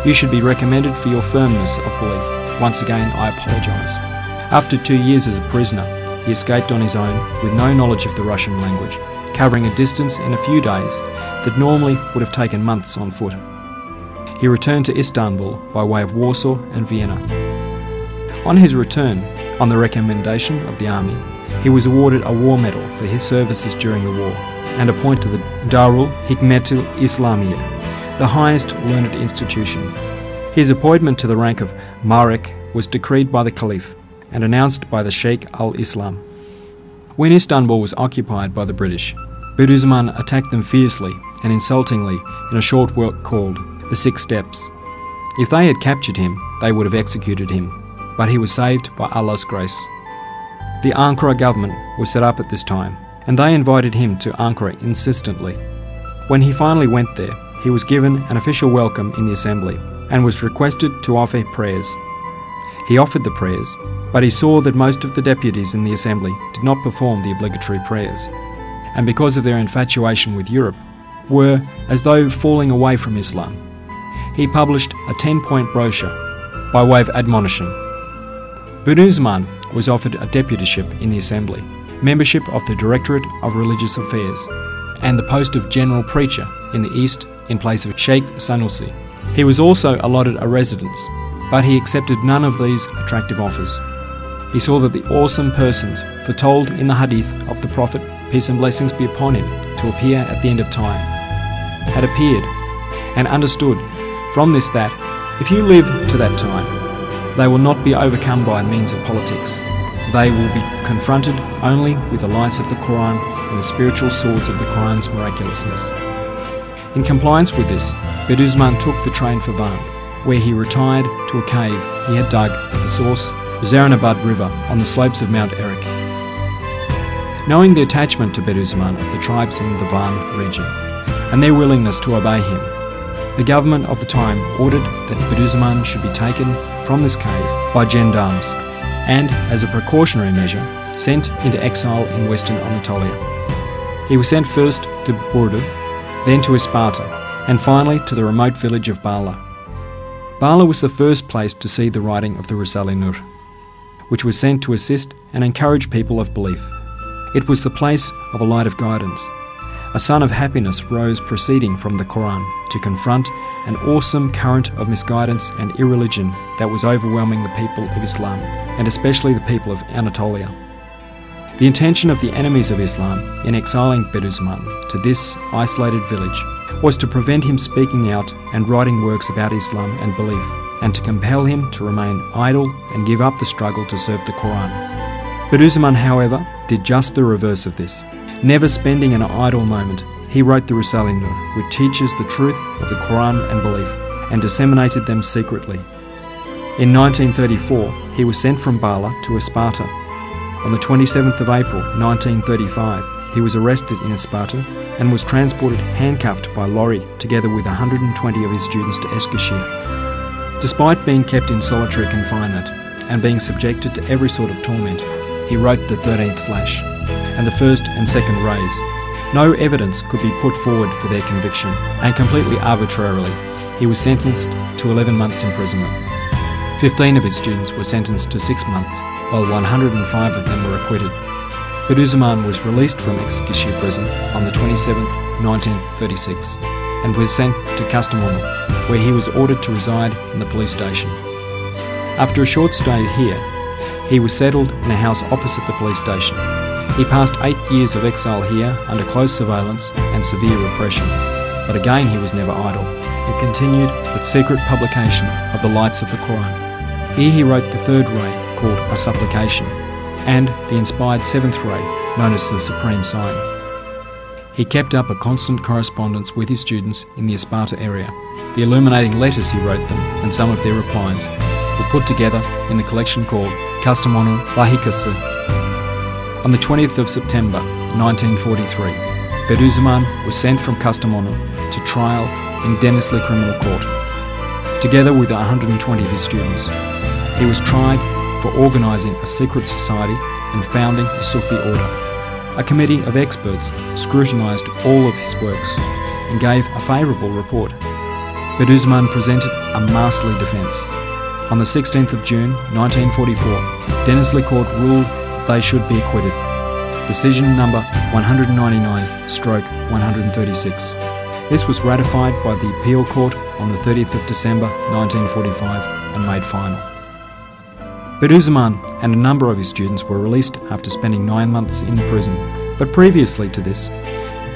You should be recommended for your firmness of belief. Once again, I apologise. After 2 years as a prisoner, he escaped on his own with no knowledge of the Russian language, covering a distance in a few days that normally would have taken months on foot. He returned to Istanbul by way of Warsaw and Vienna. On his return, on the recommendation of the army, he was awarded a war medal for his services during the war and appointed to the Darul Hikmetul Islamiyya, the highest learned institution. His appointment to the rank of Marek was decreed by the Caliph and announced by the Sheikh al-Islam. When Istanbul was occupied by the British, Bediuzzaman attacked them fiercely and insultingly in a short work called The Six Steps. If they had captured him, they would have executed him, but he was saved by Allah's grace. The Ankara government was set up at this time, and they invited him to Ankara insistently. When he finally went there, he was given an official welcome in the assembly and was requested to offer prayers. He offered the prayers, but he saw that most of the deputies in the assembly did not perform the obligatory prayers, and because of their infatuation with Europe, were as though falling away from Islam. He published a 10-point brochure by way of admonition. Bediuzzaman was offered a deputyship in the assembly, membership of the Directorate of Religious Affairs, and the post of general preacher in the east in place of Sheikh Sanusi. He was also allotted a residence, but he accepted none of these attractive offers. He saw that the awesome persons foretold in the hadith of the Prophet, peace and blessings be upon him, to appear at the end of time, had appeared, and understood from this that, if you live to that time, they will not be overcome by means of politics. They will be confronted only with the lights of the Qu'ran and the spiritual swords of the Quran's miraculousness. In compliance with this, Bediuzzaman took the train for Van, where he retired to a cave he had dug at the source of Zaranabad River on the slopes of Mount Erik. Knowing the attachment to Bediuzzaman of the tribes in the Van region, and their willingness to obey him, the government of the time ordered that Bediuzzaman should be taken from this cave by gendarmes and, as a precautionary measure, sent into exile in western Anatolia. He was sent first to Burdur, then to Isparta, and finally to the remote village of Bala. Bala was the first place to see the writing of the risale-inur, which was sent to assist and encourage people of belief. It was the place of a light of guidance. A sun of happiness rose proceeding from the Qu'ran to confront an awesome current of misguidance and irreligion that was overwhelming the people of Islam, and especially the people of Anatolia. The intention of the enemies of Islam in exiling Bediuzzaman to this isolated village was to prevent him speaking out and writing works about Islam and belief, and to compel him to remain idle and give up the struggle to serve the Qu'ran. Bediuzzaman, however, did just the reverse of this. Never spending an idle moment, he wrote the risale-inur, which teaches the truth of the Qu'ran and belief, and disseminated them secretly. In 1934, he was sent from Bala to Isparta. On the 27th of April 1935, he was arrested in Isparta and was transported handcuffed by lorry together with 120 of his students to Eskişehir. Despite being kept in solitary confinement and being subjected to every sort of torment, he wrote the 13th flash and the first and second rays. No evidence could be put forward for their conviction, and completely arbitrarily, he was sentenced to 11 months imprisonment. 15 of his students were sentenced to 6 months, while 105 of them were acquitted. Bediuzzaman was released from Eskişehir prison on the 27th, 1936, and was sent to Kastamonu, where he was ordered to reside in the police station. After a short stay here, he was settled in a house opposite the police station. He passed 8 years of exile here under close surveillance and severe repression, but again he was never idle, and continued the secret publication of the lights of the Qu'ran. Here he wrote the third ray, called A Supplication, and the inspired seventh ray, known as the Supreme Sign. He kept up a constant correspondence with his students in the Isparta area. The illuminating letters he wrote them, and some of their replies, were put together in the collection called Kastamonu Lahikası. On the 20th of September 1943, Bediuzzaman was sent from Kastamonu to trial in Denizli Criminal Court, together with 120 of his students. He was tried for organising a secret society and founding a Sufi order. A committee of experts scrutinised all of his works and gave a favourable report. Bediuzzaman presented a masterly defence. On the 16th of June 1944, Denizli Court ruled that they should be acquitted. Decision number 199/136. This was ratified by the Appeal Court on the 30th of December 1945 and made final. Bediuzzaman and a number of his students were released after spending 9 months in prison, but previously to this,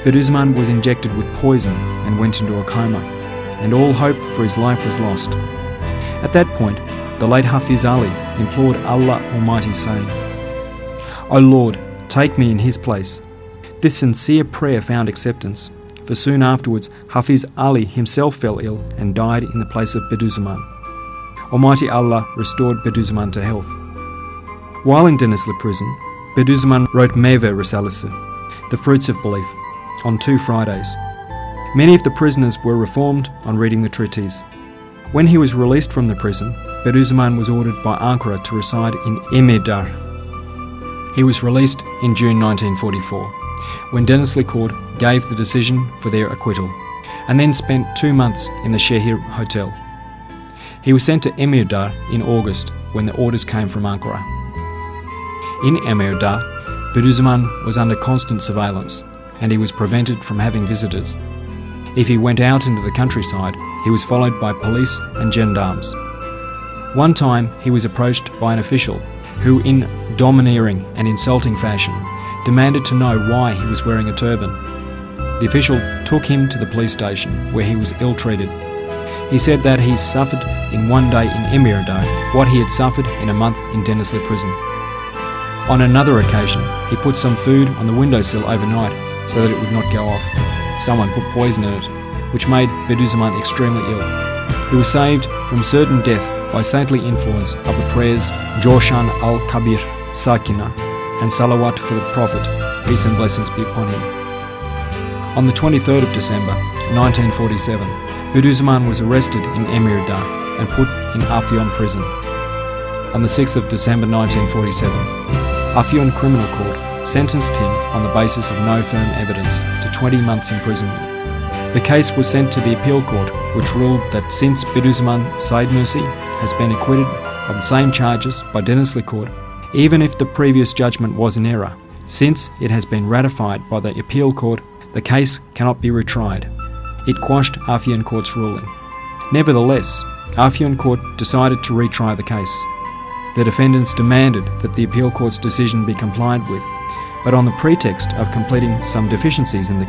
Bediuzzaman was injected with poison and went into a coma, and all hope for his life was lost. At that point, the late Hafiz Ali implored Allah Almighty, saying, "O Lord, take me in his place." This sincere prayer found acceptance, for soon afterwards Hafiz Ali himself fell ill and died in the place of Bediuzzaman. Almighty Allah restored Bediuzzaman to health. While in Denizli prison, Bediuzzaman wrote Meyve Risalesi, the Fruits of Belief, on 2 Fridays. Many of the prisoners were reformed on reading the treatise. When he was released from the prison, Bediuzzaman was ordered by Ankara to reside in Emirdağ. He was released in June 1944, when Denizli Court gave the decision for their acquittal, and then spent 2 months in the Şehir Hotel. He was sent to Emirdağ in August, when the orders came from Ankara. In Emirdağ, Bediuzzaman was under constant surveillance, and he was prevented from having visitors. If he went out into the countryside, he was followed by police and gendarmes. One time he was approached by an official who, in domineering and insulting fashion, demanded to know why he was wearing a turban. The official took him to the police station, where he was ill-treated. He said that he suffered in 1 day in Emirdağ what he had suffered in a month in Denizli prison. On another occasion, he put some food on the windowsill overnight so that it would not go off. Someone put poison in it, which made Bediuzzaman extremely ill. He was saved from certain death by saintly influence of the prayers Joshan al-Kabir, Sakina, and Salawat for the Prophet, peace and blessings be upon him. On the 23rd of December 1947, Bediuzzaman was arrested in Emirdağ and put in Afyon prison. On the 6th of December 1947, Afyon Criminal Court sentenced him on the basis of no firm evidence to 20 months imprisonment. The case was sent to the Appeal Court, which ruled that since Bediuzzaman Said Nursi has been acquitted of the same charges by Denizli Court, even if the previous judgment was in error, since it has been ratified by the Appeal Court, the case cannot be retried. It quashed Afyon Court's ruling. Nevertheless, Afyon Court decided to retry the case. The defendants demanded that the Appeal Court's decision be complied with, but on the pretext of completing some deficiencies in the